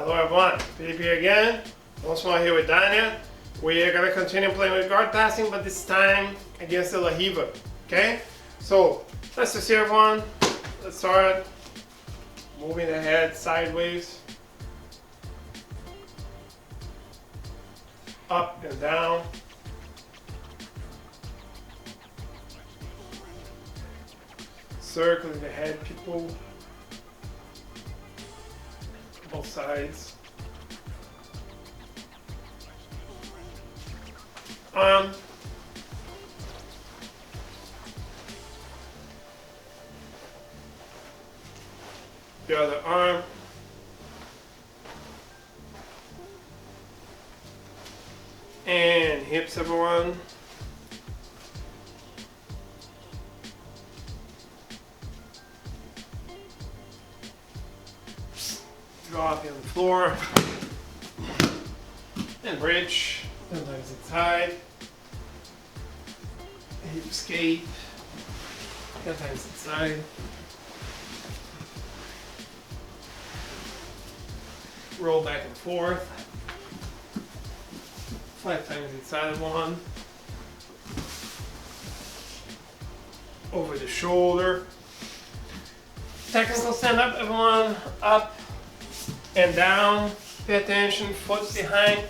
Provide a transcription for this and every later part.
Hello everyone, Philip here again. Once more here with Dania. We are going to continue playing with guard passing, but this time against the Riva. Okay? So, let's just see everyone. Let's start moving the head sideways. Up and down. Circling the head, people. Both sides. The other arm. And hips, everyone. Drop on the floor and bridge, and legs inside, hip escape, sometimes inside, roll back and forth, 5 times inside of one, over the shoulder, technical stand up, everyone, up and down. Pay attention, foot behind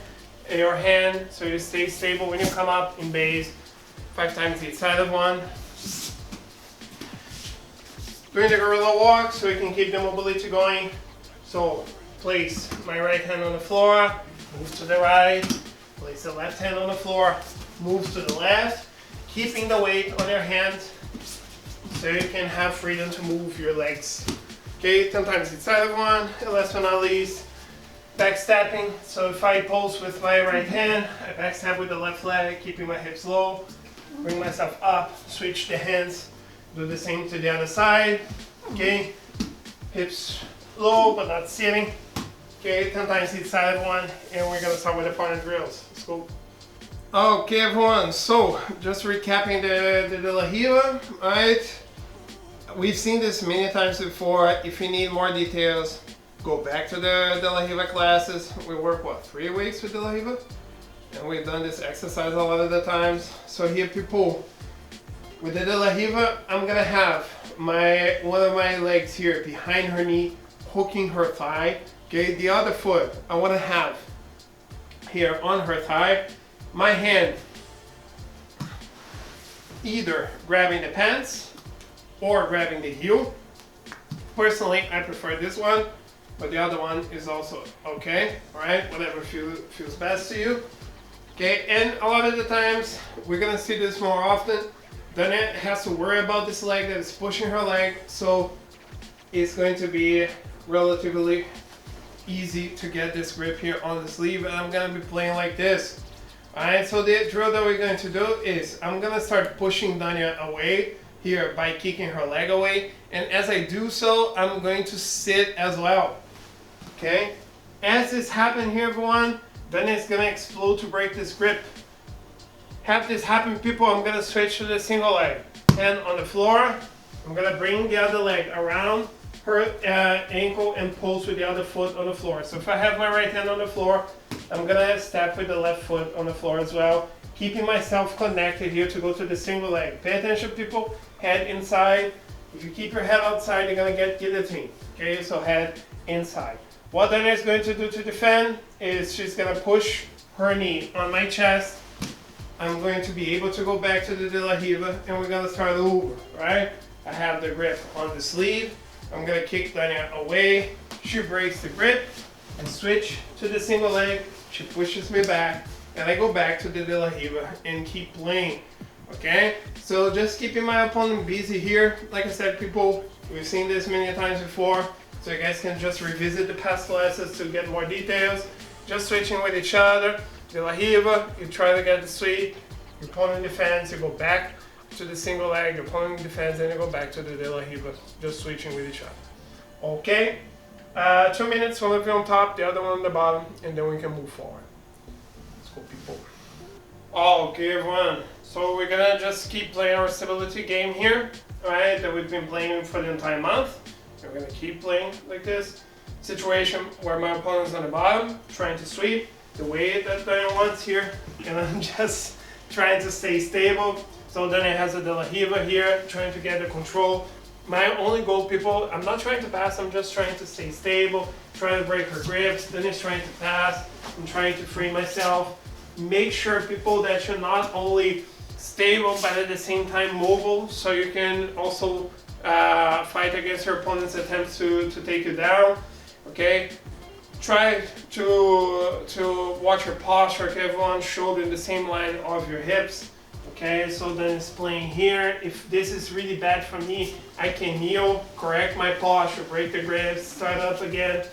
your hand so you stay stable when you come up in base. 5 times each side of one. Doing the gorilla walk so we can keep the mobility going. So place my right hand on the floor, move to the right, place the left hand on the floor, move to the left, keeping the weight on your hands so you can have freedom to move your legs. Okay, 10 times inside of one, and last but not least, backstepping. So if I pulse with my right hand, I backstep with the left leg, keeping my hips low, bring myself up, switch the hands, do the same to the other side. Okay, hips low but not sitting. Okay, 10 times each side of one, and we're gonna start with the partner drills. Let's go. Okay, everyone, so just recapping the Riva, alright? We've seen this many times before. If you need more details, go back to the Riva classes. We work, what, 3 weeks with the Riva? And we've done this exercise a lot of the times. So here, people, with the Riva, I'm gonna have one of my legs here behind her knee, hooking her thigh. Okay, the other foot, I wanna have here on her thigh, my hand either grabbing the pants or grabbing the heel. Personally, I prefer this one, but the other one is also okay. All right, whatever feels best to you. Okay, and a lot of the times we're gonna see this more often. Dania has to worry about this leg that is pushing her leg, so it's going to be relatively easy to get this grip here on the sleeve, and I'm gonna be playing like this. All right, so the drill that we're going to do is I'm gonna start pushing Dania away here by kicking her leg away, and as I do so, I'm going to sit as well. Okay, as this happens here, everyone, then it's gonna explode to break this grip. Have this happen, people, I'm gonna switch to the single leg. Hand on the floor, I'm gonna bring the other leg around her ankle and pulse with the other foot on the floor. So if I have my right hand on the floor, I'm gonna step with the left foot on the floor as well, keeping myself connected here to go to the single leg. Pay attention, people, head inside. If you keep your head outside, you're gonna get guillotine. Okay, so head inside. What Dania is going to do to defend is she's gonna push her knee on my chest. I'm going to be able to go back to the Riva, and we're gonna start over, right? I have the grip on the sleeve. I'm gonna kick Dania away. She breaks the grip and switch to the single leg. She pushes me back, and I go back to the Riva and keep playing. Okay, so just keeping my opponent busy here. Like I said, people, we've seen this many times before, so you guys can just revisit the past classes to get more details. Just switching with each other. The Riva, you try to get the sweep, your opponent defends, you go back to the single leg, your opponent defends, and you go back to the Riva, just switching with each other. Okay, 2 minutes, one of you on top, the other one on the bottom, and then we can move forward. Let's go, people. Okay, everyone. So we're gonna just keep playing our stability game here, right? That we've been playing for the entire month. We're gonna keep playing like this. situation where my opponent's on the bottom, trying to sweep the way that Daniel wants here, and I'm just trying to stay stable. So Daniel has a De La Riva here, trying to get the control. My only goal, people, I'm not trying to pass, I'm just trying to stay stable, trying to break her grips. Daniel's trying to pass, I'm trying to free myself. Make sure, people, that you're not only stable but at the same time mobile, so you can also fight against your opponent's attempts to take you down. Okay, try to watch your posture. Okay, everyone's shoulder in the same line of your hips. Okay, so then it's playing here. If this is really bad for me, I can kneel, correct my posture, break the grips, start up again,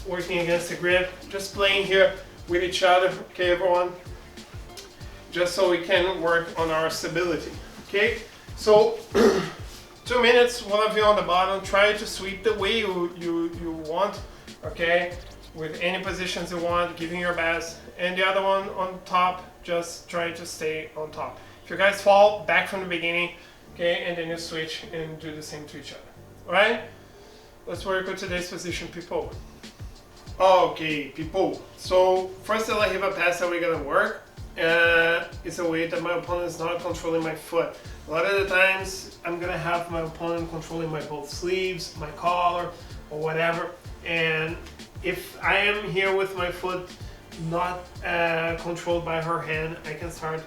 working against the grip. Just playing here with each other. Okay, everyone, just so we can work on our stability. Okay, so 2 minutes, one of you on the bottom, try to sweep the way you want, okay, with any positions you want, giving your best, and the other one on top, just try to stay on top. If you guys fall, back from the beginning, okay, and then you switch and do the same to each other. Alright, let's work with today's position, people. Okay, people, so first De La Riva pass that we're gonna work is a way that my opponent is not controlling my foot. A lot of the times I'm gonna have my opponent controlling my both sleeves, my collar, or whatever, and if I am here with my foot not controlled by her hand, I can start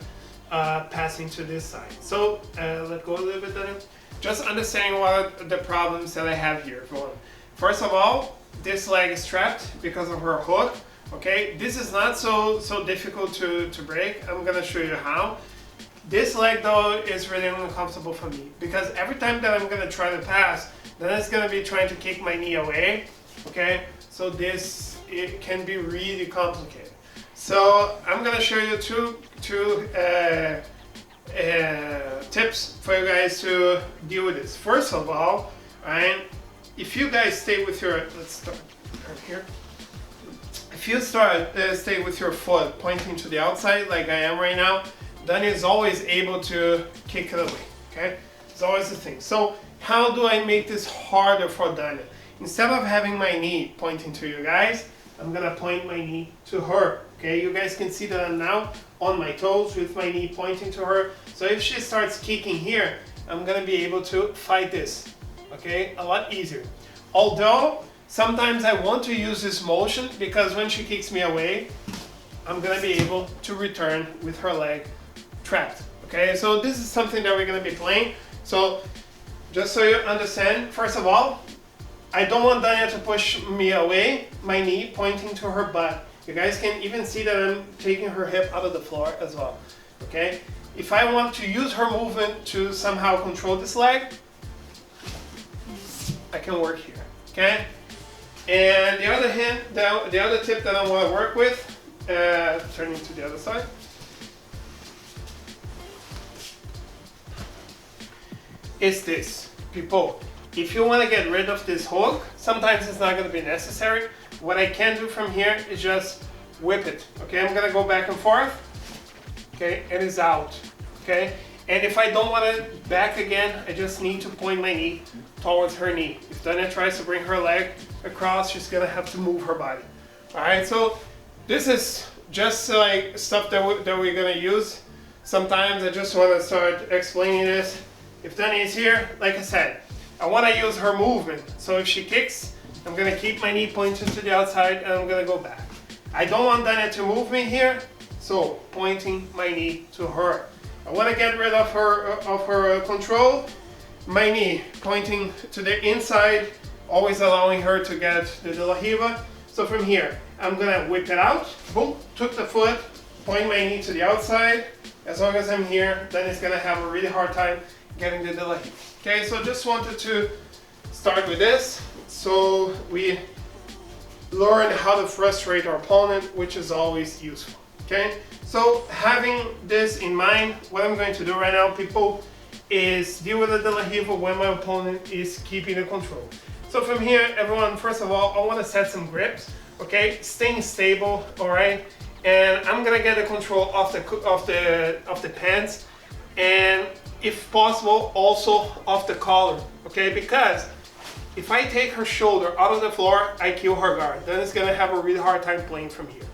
passing to this side. So let go a little bit then. Just understanding what are the problems that I have here. First of all, this leg is trapped because of her hook. Okay, this is not so difficult to break. I'm gonna show you how. This leg though is really uncomfortable for me because every time that I'm gonna try to pass, then it's gonna be trying to kick my knee away. Okay, so it can be really complicated. So I'm gonna show you two tips for you guys to deal with this. First of all, right, if you guys stay with your, let's start right here. If you stay with your foot pointing to the outside like I am right now, then it's always able to kick it away, okay? It's always the thing. So how do I make this harder for Daniel? Instead of having my knee pointing to you guys, I'm gonna point my knee to her, okay? You guys can see that I'm now on my toes with my knee pointing to her. So if she starts kicking here, I'm gonna be able to fight this, okay? A lot easier. Although, sometimes I want to use this motion because when she kicks me away, I'm gonna be able to return with her leg trapped, okay? So this is something that we're gonna be playing. So just so you understand, first of all, I don't want Dania to push me away, my knee pointing to her butt. You guys can even see that I'm taking her hip out of the floor as well, okay? If I want to use her movement to somehow control this leg, I can work here, okay? And the other tip that I want to work with, turning to the other side, is this. People, if you want to get rid of this hook, sometimes it's not going to be necessary. What I can do from here is just whip it. Okay, I'm going to go back and forth. Okay, and it's out. Okay, and if I don't want it back again, I just need to point my knee towards her knee. If Dania tries to bring her leg across, she's going to have to move her body. Alright, so this is just like stuff that we're going to use. Sometimes I just want to start explaining this. If Dania is here, like I said, I want to use her movement. So if she kicks, I'm going to keep my knee pointed to the outside and I'm going to go back. I don't want Dania to move me here, so pointing my knee to her. I want to get rid of her control. My knee pointing to the inside, always allowing her to get the De La Riva. So from here, I'm going to whip it out. Boom, took the foot, point my knee to the outside. As long as I'm here, then it's going to have a really hard time getting the De La Riva. Okay, so just wanted to start with this. So we learn how to frustrate our opponent, which is always useful. Okay, so having this in mind, what I'm going to do right now, people, is deal with the De La Riva when my opponent is keeping the control. So from here, everyone, first of all, I want to set some grips. Okay, staying stable, all right, and I'm gonna get the control of the pants, and if possible, also of the collar. Okay, because if I take her shoulder out of the floor, I kill her guard. Then it's gonna have a really hard time playing from here.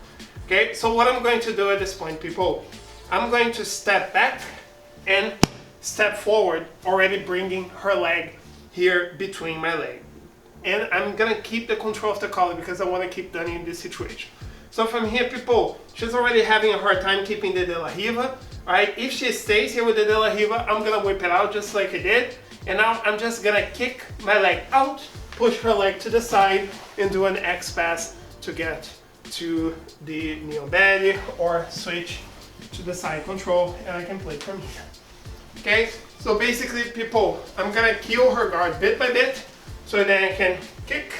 Okay, so what I'm going to do at this point, people, I'm going to step back and step forward, already bringing her leg here between my leg. And I'm gonna keep the control of the collar because I wanna keep Dani in this situation. So from here, people, she's already having a hard time keeping the De La Riva. Alright, if she stays here with the De La Riva, I'm gonna whip it out just like I did. And now I'm just gonna kick my leg out, push her leg to the side, and do an X pass to get to the knee on belly, or switch to the side control, and I can play from here. Okay, so basically, people, I'm gonna kill her guard bit by bit, so then I can kick,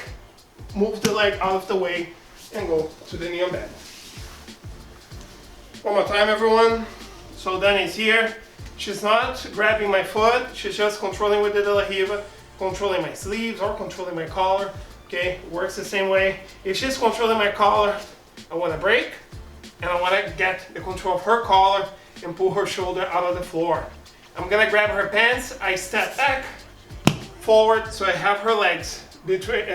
move the leg out of the way, and go to the knee on belly. One more time, everyone. So Dani's here. She's not grabbing my foot, she's just controlling with the De La Riva, controlling my sleeves or controlling my collar. Okay, works the same way. If she's controlling my collar, I want to break, and I want to get the control of her collar and pull her shoulder out of the floor. I'm gonna grab her pants, I step back, forward, so I have her legs between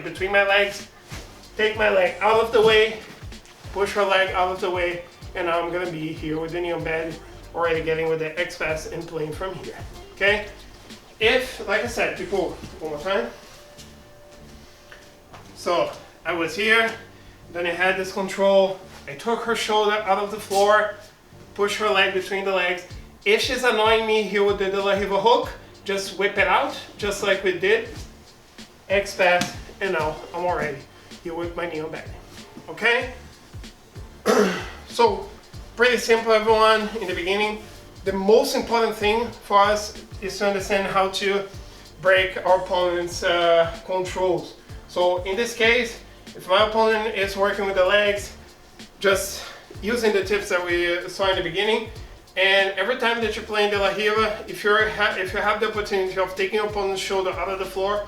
between my legs, take my leg out of the way, push her leg out of the way, and now I'm gonna be here with the knee on bed, already getting with the X pass and playing from here. Okay? If, like I said, people, one more time. So I was here, then I had this control, I took her shoulder out of the floor, push her leg between the legs. If she's annoying me here with the De La Riva hook, just whip it out, just like we did. X pass, and now I'm already here with my knee on back. Okay? So, pretty simple, everyone, in the beginning. The most important thing for us is to understand how to break our opponent's controls. So in this case, if my opponent is working with the legs, just using the tips that we saw in the beginning, and every time that you're playing De La Riva, if you have the opportunity of taking your opponent's shoulder out of the floor,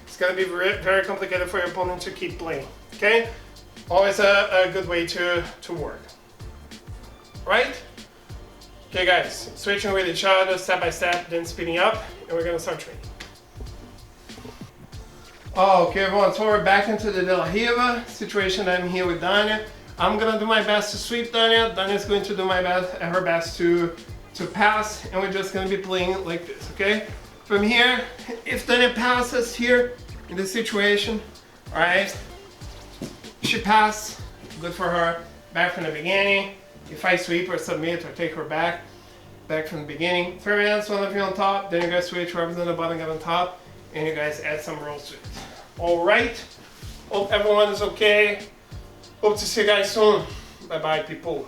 it's going to be very complicated for your opponent to keep playing. Okay? Always a good way to work. Right? Okay guys, switching with each other step by step, then speeding up, and we're gonna start training. Okay everyone, so we're back into the De La Riva situation. I'm here with Dania. I'm gonna do my best to sweep Dania. Dania's going to do her best to pass, and we're just gonna be playing like this, okay? From here, if Dania passes here in this situation, alright, she passed, good for her, back from the beginning. If I sweep or submit or take her back from the beginning, 3 minutes, one of you on top, then you guys switch, whoever's on the bottom get on top, and you guys add some rolls to it. Alright, hope everyone is okay. Hope to see you guys soon. Bye bye, people.